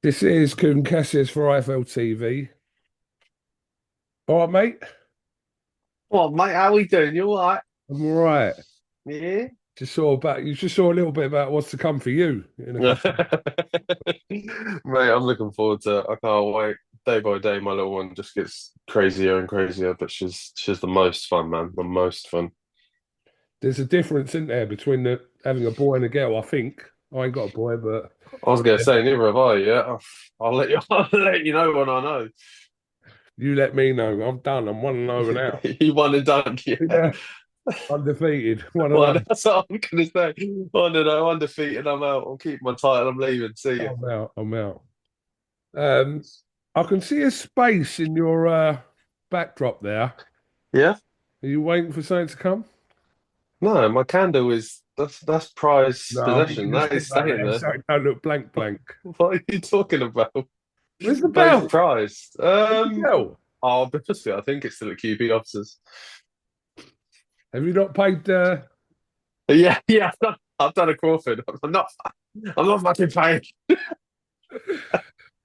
This is Kuhn Cassius for IFLTV. All right, mate. What, mate? How we doing? You all right? I'm all right. Yeah. You just saw a little bit about what's to come for you in a couple. Mate, I'm looking forward to it. I can't wait. Day by day, my little one just gets crazier and crazier, but she's the most fun, man. The most fun. There's a difference, isn't there, between having a boy and a girl, I think. I ain't got a boy, but I was gonna say, neither have I yet. I'll let you I'll let you know when I know. you let me know. I'm done. I'm 1-0 now. You won and done, yeah. Yeah, undefeated. Well, 1-0. that's what I'm gonna say. I don't know, undefeated, I'm out. I'm keeping my title, I'm leaving. See you. I'm out. I'm out. Um, I can see a space in your backdrop there. Yeah? Are you waiting for something to come? No, my candle is that's prized No, I think possession. you just That put is that staying there there. so it don't look blank blank. What are you talking about? Where's the Both bell? prized. Where's the bell? I'll be honest with you, I think it's still at QB officers. Have you not paid? But yeah, yeah, I've done a Crawford. I'm not fucking paying.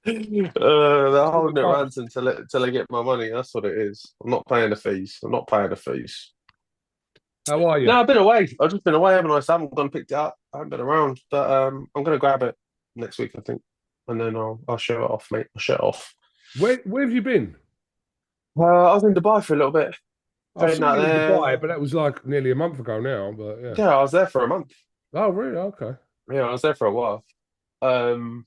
They're holding it Oh, ransom till I get my money. That's what it is. I'm not paying the fees. I'm not paying the fees. how are you? No, I've been away. I've just been away, haven't I? So I haven't gone and picked it up. I haven't been around. But I'm gonna grab it next week, I think. And then I'll show it off, mate. I'll show it off. Where have you been? I was in Dubai for a little bit. I Trading saw out you in there. Dubai, but that was like nearly a month ago now. But yeah. Yeah, I was there for a month. Oh, really? Okay. Yeah, I was there for a while. Um,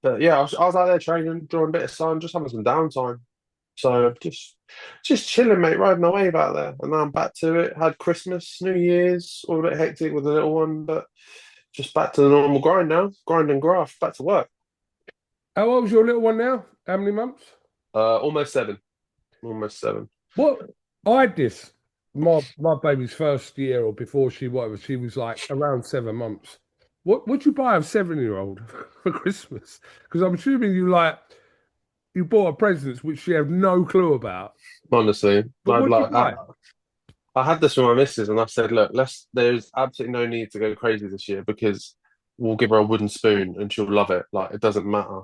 but yeah, I was out there training, drawing a bit of sun, just having some downtime. So just chilling, mate, riding the wave out there. And now I'm back to it. Had Christmas, New Year's, all a bit hectic with the little one, but just back to the normal grind now. Grind and graft, back to work. How old's your little one now? How many months? Almost seven. Almost seven. What? I had this. My baby's first year or before whatever, she was like around 7 months. What would you buy a 7-year-old for Christmas? Because I'm assuming you bought her presents which she had no clue about. Honestly. But what'd you buy? I had this with my missus and I said, look, there's absolutely no need to go crazy this year because we'll give her a wooden spoon and she'll love it. Like it doesn't matter.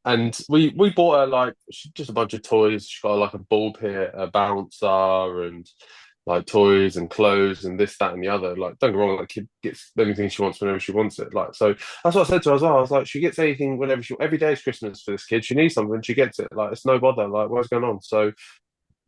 And we bought her like just a bunch of toys. She got like a ball pit, a bouncer, and like toys and clothes and this, that, and the other. Like, don't get me wrong, like kid gets anything she wants whenever she wants it. Like, so that's what I said to her as well. I was like, she gets anything whenever every day is Christmas for this kid. She needs something, she gets it. Like, it's no bother. Like, what's going on? So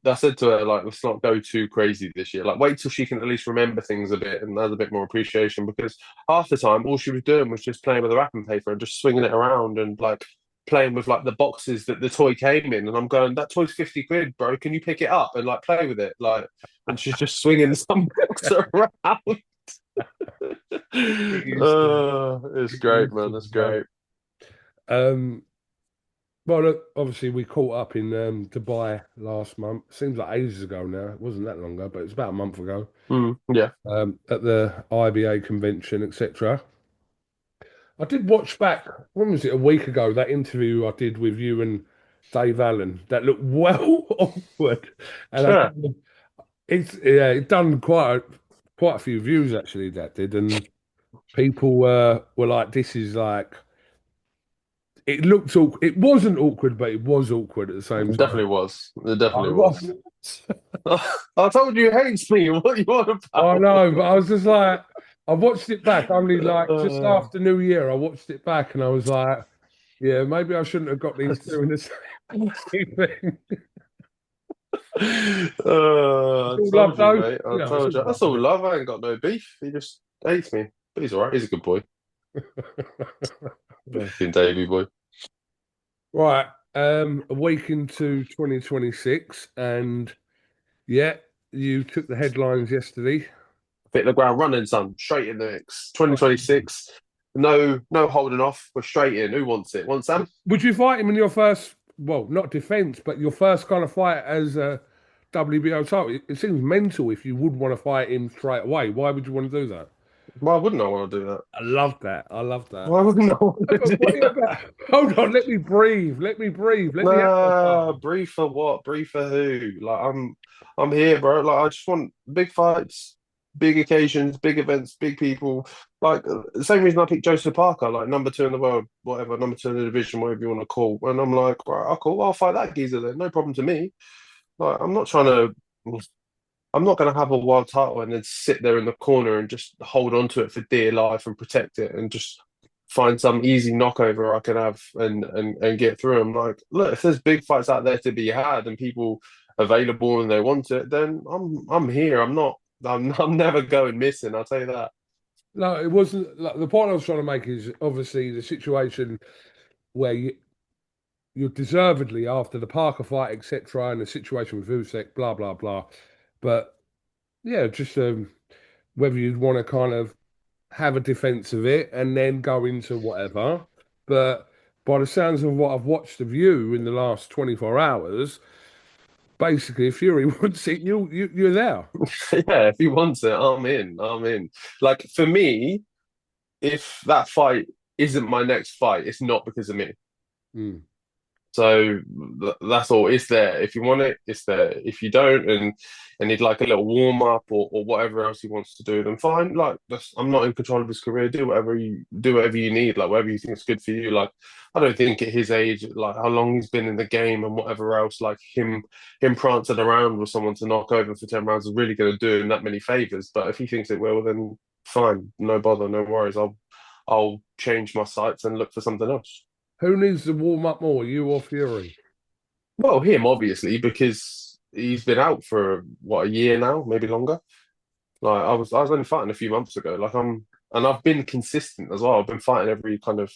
I said to her, like, let's not go too crazy this year. Like, wait till she can at least remember things a bit and has a bit more appreciation. Because half the time, all she was doing was just playing with the wrapping paper and just swinging it around and like playing with like the boxes that the toy came in. And I'm going, that toy's 50 quid, bro. Can you pick it up and like play with it? Like, and she's just swinging some box around. Get used to it. It's Get great, used to man. That's it, man. great. Um, well, look, obviously we caught up in Dubai last month. Seems like ages ago now. It wasn't that long ago, but it's about a month ago. Yeah. At the IBA convention, etc. I did watch back. When was it? A week ago. That interview I did with you and Dave Allen. That looked well awkward, and Yeah. it done quite a few views actually. That did, and people were like, "This is like." It looked awkward. It wasn't awkward, but it was awkward at the same It time. definitely was. It I definitely was. was. I told you he hates me. What you on I about? know, but I was just like, I watched it back only like just Uh, after New Year. I watched it back and I was like, yeah, maybe I shouldn't have got these two in the same thing. I All love told you, though. mate. You I know, it's told all you. love, That's isn't all love. I ain't got no beef. He just hates me. But he's all right. He's a good boy. it? Fucking Davy boy. Right. A week into 2026, and yeah, you took the headlines yesterday. Hit the ground running, son. Straight in the mix. 2026. No holding off. We're straight in. Who wants it? Want Sam? Would you fight him in your first, well, not defense, but your first kind of fight as a WBO title? It seems mental if you would want to fight him straight away. Why would you want to do that? Why wouldn't I want to do that? I love that. I love that. Why wouldn't I want Yeah, to but do what are you that? about? Hold on, let me breathe. Let me breathe. Let me have my Nah, time. brief for what? Brief for who? Like I'm here, bro. Like I just want big fights, big occasions, big events, big people. Like the same reason I picked Joseph Parker, like number two in the world, whatever, number two in the division, whatever you want to call. And I'm like, right, oh, cool, I'll fight that geezer then, no problem to me. Like I'm not going to have a world title and then sit there in the corner and just hold on to it for dear life and protect it and just find some easy knockover I can have and get through. I'm like, look, if there's big fights out there to be had and people available and they want it, then I'm here. I'm never going missing. I'll tell you that. No, it wasn't. Like, the point I was trying to make is obviously the situation where you're deservedly after the Parker fight, etc., and the situation with Usyk, blah blah blah. But yeah, just whether you'd want to kind of have a defense of it and then go into whatever. But by the sounds of what I've watched of you in the last 24 hours, basically, if Fury wants it, you're there. Yeah, if he wants it, I'm in. I'm in. Like for me, if that fight isn't my next fight, it's not because of me. Mm. So that's all. It's there. If you want it, it's there. If you don't, and he'd like a little warm up or whatever else he wants to do, then fine. Like I'm not in control of his career. Do whatever you need. Like whatever you think is good for you. Like I don't think at his age, like how long he's been in the game and whatever else, like him prancing around with someone to knock over for 10 rounds is really going to do him that many favors. But if he thinks it will, then fine. No bother. No worries. I'll change my sights and look for something else. Who needs to warm up more, you or Fury? Well, him obviously because he's been out for what, a year now, maybe longer. Like I was only fighting a few months ago. And I've been consistent as well. I've been fighting every kind of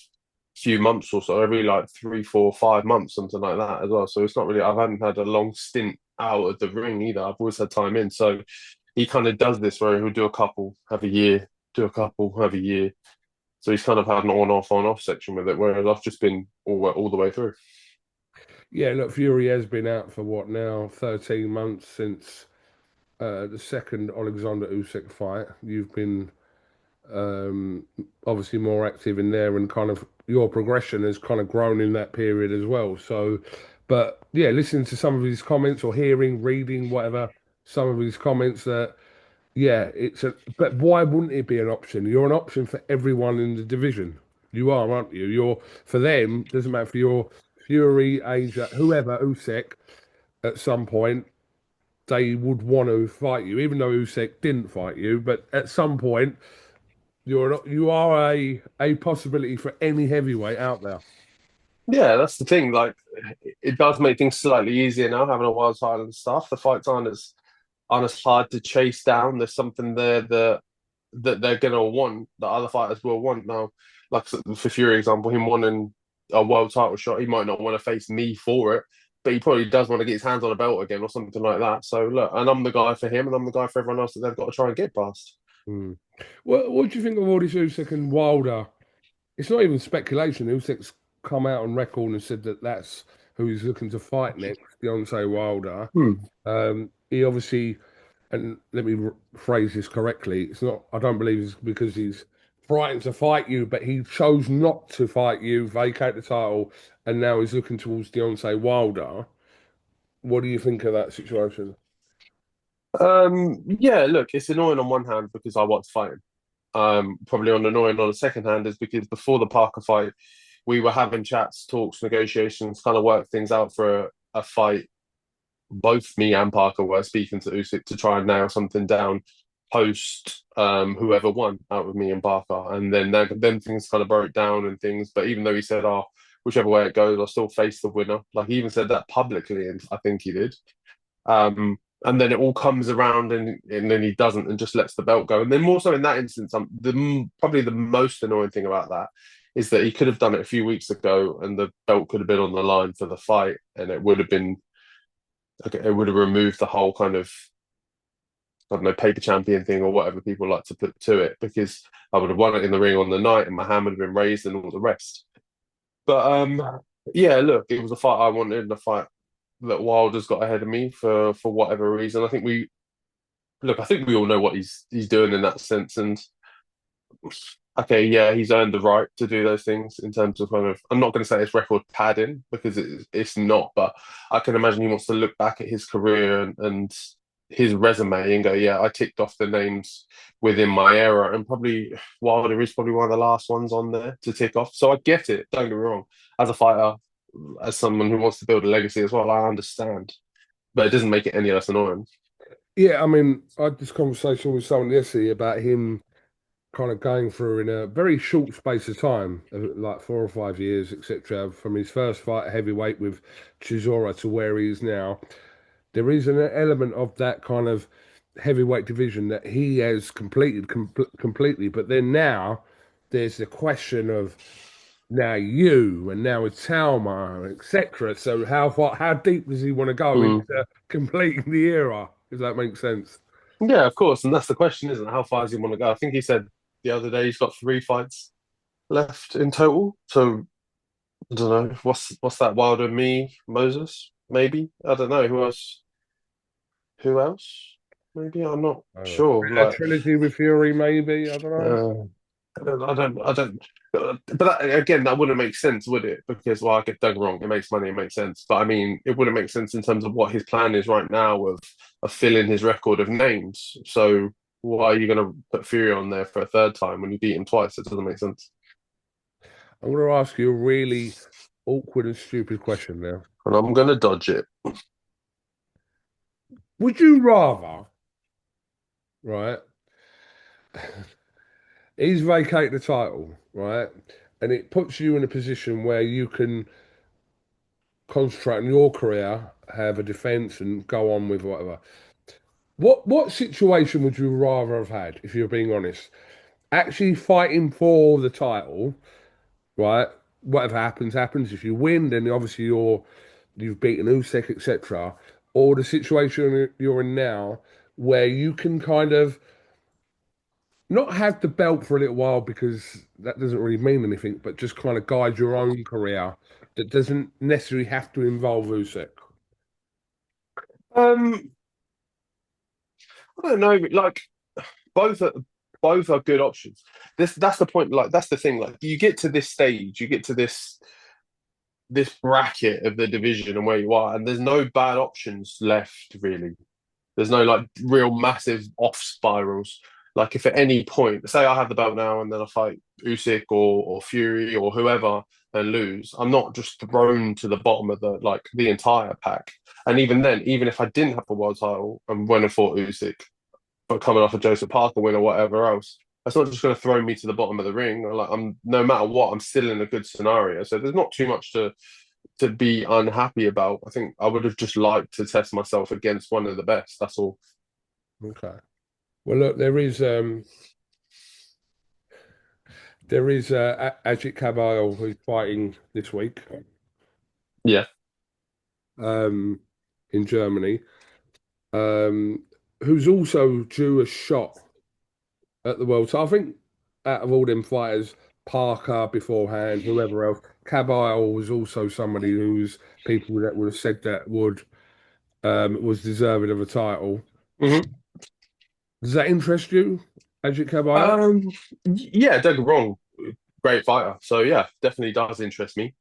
few months or so, every like 3, 4, 5 months, something like that as well. So it's not really I haven't had a long stint out of the ring either. I've always had time in. So he kind of does this where he'll do a couple, have a year, do a couple, have a year. So he's kind of had an on off section with it, whereas I've just been all the way through. Yeah, look, Fury has been out for what now, 13 months since the second Alexander Usyk fight. You've been um, obviously more active in there, and kind of your progression has kind of grown in that period as well. So, but yeah, listening to some of his comments or hearing, reading, whatever, some of his comments that, yeah, but why wouldn't it be an option? You're an option for everyone in the division. You are, aren't you? You're for them, doesn't matter for your Fury, Asia, whoever, Usyk, at some point they would want to fight you, even though Usyk didn't fight you. But at some point, you are a possibility for any heavyweight out there. Yeah, that's the thing. Like, it does make things slightly easier now having a wild title and stuff. The fights aren't as hard to chase down. There's something there that they're gonna want that other fighters will want now. Like for Fury example, him wanting a world title shot, he might not want to face me for it, but he probably does want to get his hands on a belt again or something like that. So look, and I'm the guy for him, and I'm the guy for everyone else that they've got to try and get past. Hmm. What do you think of all this Usyk and Wilder? It's not even speculation. Usyk's come out on record and said that that's who he's looking to fight next, Deontay Wilder. Hmm. He obviously, and let me phrase this correctly, it's not, I don't believe it's because he's frightened to fight you, but he chose not to fight you, vacate the title, and now he's looking towards Deontay Wilder. What do you think of that situation? Yeah, look, it's annoying on one hand because I want to fight him. Probably on annoying on the second hand is because before the Parker fight, we were having chats, talks, negotiations, kind of work things out for a fight. Both me and Parker were speaking to Usyk to try and nail something down post whoever won out with me and Parker. And then things kind of broke down and things. But even though he said, oh, whichever way it goes, I'll still face the winner. Like he even said that publicly, and I think he did. And then it all comes around and then he doesn't and just lets the belt go. And then more so in that instance, probably the most annoying thing about that is that he could have done it a few weeks ago and the belt could have been on the line for the fight and it would have been, okay, it would have removed the whole kind of, I don't know, paper champion thing or whatever people like to put to it because I would have won it in the ring on the night and my hand would have been raised and all the rest. But yeah, look, it was a fight I wanted and a fight that Wilder's got ahead of me for whatever reason. I think we all know what he's doing in that sense. And okay, yeah, he's earned the right to do those things in terms of kind of. I'm not going to say it's record padding because it's not, but I can imagine he wants to look back at his career and his resume and go, yeah, I ticked off the names within my era, and probably Wilder is probably one of the last ones on there to tick off. So I get it. Don't get me wrong. As a fighter, as someone who wants to build a legacy as well, I understand, but it doesn't make it any less annoying. Yeah, I mean, I had this conversation with someone yesterday about him kind of going through in a very short space of time, like 4 or 5 years, etc., from his first fight heavyweight with Chisora to where he is now. There is an element of that kind of heavyweight division that he has completed completely, but then now there's the question of now you and now it's Talma, etc. So how far, how deep does he want to go Mm. into completing the era? If that makes sense. Yeah, of course, and that's the question, isn't it? How far does he want to go? I think he said the other day he's got 3 fights left in total. So I don't know. What's that? Wilder, me, Moses, maybe. I don't know who else. Who else? Maybe I'm not sure. A Like, trilogy with Fury, maybe. I don't know. uh, I don't. But that, again, that wouldn't make sense, would it? Because, well, I get done wrong. It makes money. It makes sense. But I mean, it wouldn't make sense in terms of what his plan is right now of filling his record of names. So why are you going to put Fury on there for a third time when you beat him twice? It doesn't make sense. I'm going to ask you a really awkward and stupid question now. And I'm going to dodge it. Would you rather, right? He's vacate the title, right? And it puts you in a position where you can concentrate on your career, have a defense, and go on with whatever. What situation would you rather have had, if you're being honest? Actually fighting for the title, right? Whatever happens, happens. If you win, then obviously you've beaten Usyk, etc. Or the situation you're in now, where you can kind of not have the belt for a little while because that doesn't really mean anything, but just kind of guide your own career that doesn't necessarily have to involve Usyk. Um, I don't know. Like, both are both are good options. That's the point. Like, that's the thing. Like, you get to this stage, you get to this bracket of the division and where you are, and there's no bad options left really. There's no like real massive off spirals. Like, if at any point, say I have the belt now and then I fight Usyk or Fury or whoever and lose, I'm not just thrown to the bottom of the entire pack. And even then, even if I didn't have the world title and went and fought Usyk, but coming off a Joseph Parker win or whatever else, that's not just going to throw me to the bottom of the ring. Like, I'm no matter what, I'm still in a good scenario. So there's not too much to be unhappy about. I think I would have just liked to test myself against one of the best. That's all. Okay. Well, look, there is Ajit Kabayel who's fighting this week, Yeah. um, in Germany, um, who's also due a shot at the world. So I think out of all them fighters, Parker beforehand, whoever else, Kabayel was also somebody who's people that would have said that would was deserving of a title. hmm Does that interest you, Ajit Kabayel? Um, yeah, don't get wrong. Great fighter. So yeah, definitely does interest me.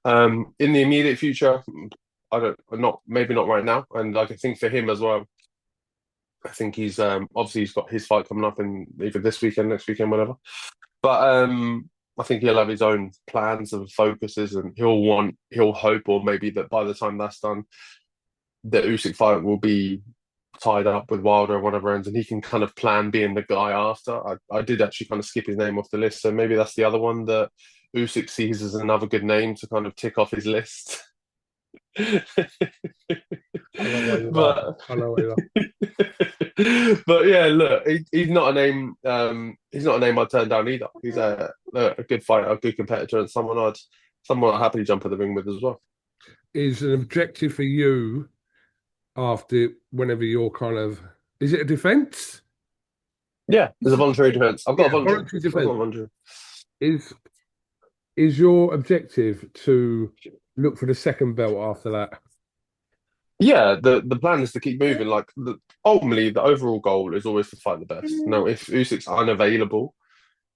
In the immediate future, I don't, not maybe not right now. And like, I think for him as well, I think he's obviously he's got his fight coming up in either this weekend, next weekend, whatever. But I think he'll have his own plans and focuses, and he'll hope, or maybe that by the time that's done, the Usyk fight will be tied up with Wilder or whatever ends, and he can kind of plan being the guy after. I did actually kind of skip his name off the list, so maybe that's the other one that Usyk sees as another good name to kind of tick off his list. I know why you laugh. but I know why you laugh. but yeah, look, he's not a name. He's not a name I'd turn down either. He's a good fighter, a good competitor, and someone I'd happily jump in the ring with as well. Is an objective for you after whenever you're kind of is it a defense? Yeah, there's a voluntary defense. I've got Yeah, a voluntary. voluntary I've got a defense. voluntary. Is your objective to look for the second belt after that? Yeah, the plan is to keep moving. Like, ultimately, the overall goal is always to fight the best. Now, if Usyk's unavailable,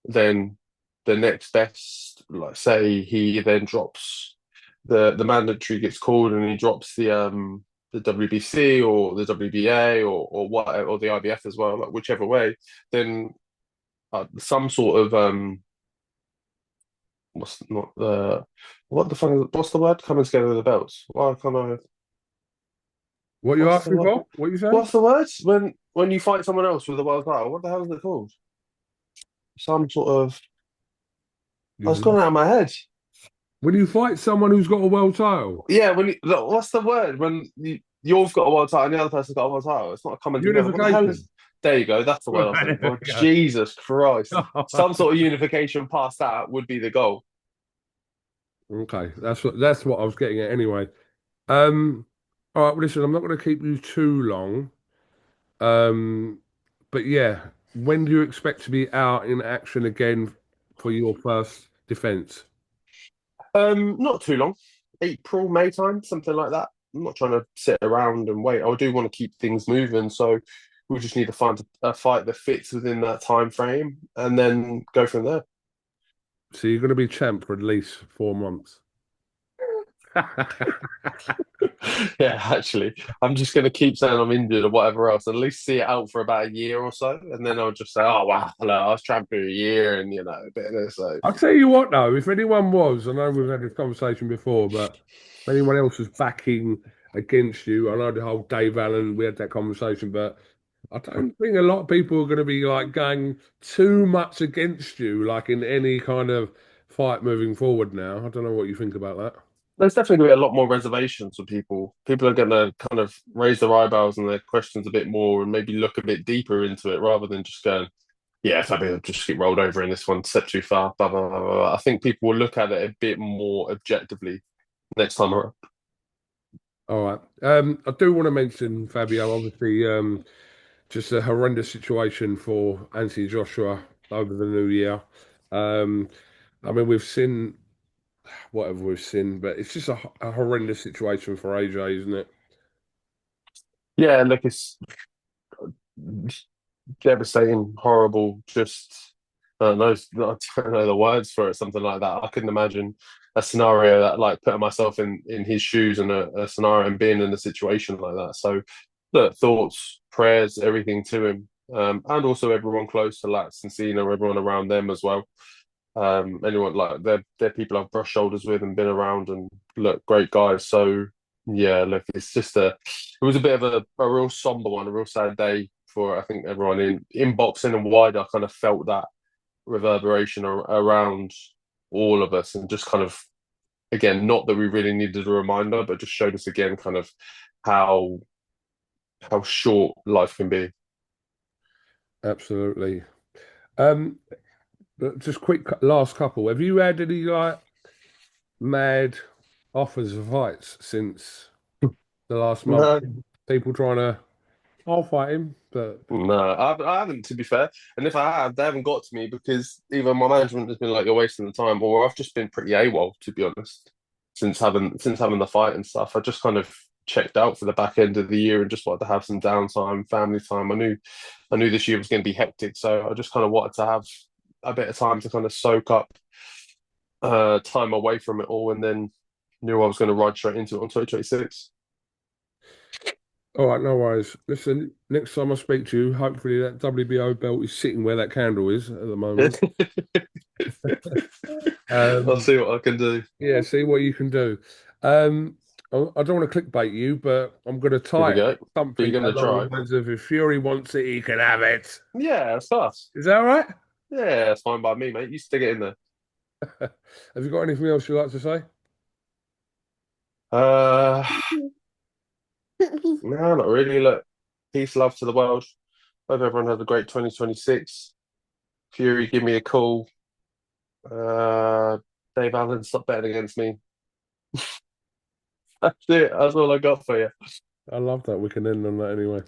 then the next best, like say he then drops the mandatory gets called and he drops the WBC or the WBA or what or the IBF as well, like whichever way, then some sort of what's not the what the fuck what's the word coming together with the belts? Why can't I? What you What's the asking word? for? What you saying? What's the word when you fight someone else with a world title? What the hell is it called? Some sort of. I was You've gone lost. out of my head. When you fight someone who's got a world title, Yeah, when you, look, what's the word when you've got a world title and the other person's got a world title? It's not coming together. What the hell unification. is? There you go. That's the word I was Right, looking there for. we go. Jesus Christ! Some sort of unification past that would be the goal. Okay, that's what I was getting at anyway. Um, all right, well, listen, I'm not going to keep you too long. Um, but yeah, when do you expect to be out in action again for your first defense? Not too long. April, May time, something like that. I'm not trying to sit around and wait. I do want to keep things moving, so we just need to find a fight that fits within that time frame and then go from there. So you're going to be champ for at least 4 months. Yeah, actually, I'm just going to keep saying I'm injured or whatever else, at least see it out for about a year or so, and then I'll just say, "Oh wow, look, I was champ for a year, and a bit of this." So, I'll tell you what, though, if anyone was, I know we've had this conversation before, but if anyone else was backing against you, I know the whole Dave Allen, we had that conversation, but I don't think a lot of people are going to be like going too much against you, like in any kind of fight moving forward now. I don't know what you think about that. there's definitely going to be a lot more reservations for people. People are going to kind of raise their eyebrows and their questions a bit more, and maybe look a bit deeper into it rather than just going, "Yeah, Fabio just get rolled over in this one, step too far." Blah blah blah blah. Blah. I think people will look at it a bit more objectively next time around. All right. I do want to mention, Fabio, obviously, just a horrendous situation for Anthony Joshua over the new year. Um, I mean, we've seen whatever we've seen, but it's just a horrendous situation for AJ, isn't it? Yeah, look, it's devastating, horrible. Just I don't know, I don't know the words for it. Something like that. I couldn't imagine a scenario that like putting myself in his shoes and a scenario and being in a situation like that. So, look, thoughts, prayers, everything to him, and also everyone close to Lats and Cena, everyone around them as well. Anyone like they're people I've brushed shoulders with and been around, and look, great guys. So yeah, look, it's just it was a bit of a real somber one, a real sad day for I think everyone in boxing and wider. I kind of felt that reverberation around all of us, and just kind of again, not that we really needed a reminder, but just showed us again kind of how how short life can be. Absolutely. Um, but just quick last couple. Have you had any like mad offers of fights since the last month? No, People trying to, I'll fight him, but no, I haven't, to be fair. And if I have, they haven't got to me because either my management has been like, "You're wasting the time," or I've just been pretty AWOL, to be honest, since having the fight and stuff. I just kind of checked out for the back end of the year and just wanted to have some downtime, family time. I knew this year was going to be hectic, so I just kind of wanted to have a bit of time to kind of soak up time away from it all, and then knew I was going to ride straight into it on 2026. all right, no worries. Listen, next time I speak to you, hopefully that WBO belt is sitting where that candle is at the moment. I'll Um, see what I can do. yeah, see what you can do. Um, I don't want to clickbait you, but I'm going to Here we type go. But you're something going to along the try. lines of if Fury wants it, he can have it. Yeah, it's us. Is that all right? Yeah, it's fine by me, mate. You stick it in there. Have you got anything else you'd like to say? Uh, no, not really. Look, peace, love to the world. Hope everyone has a great 2026. Fury, give me a call. Uh, Dave Allen, stop betting against me. That's it. That's all I got for you. I love that. We can end on that anyway.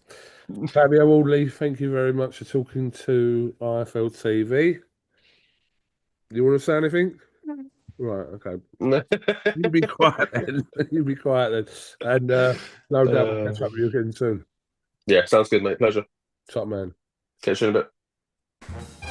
Fabio Wardley, thank you very much for talking to IFLTV. You want to say anything? Right, okay. You be quiet then. You be quiet then. And no doubt we'll catch uh, up with you again soon. yeah, sounds good, mate. Pleasure. Top man. Catch you in a bit.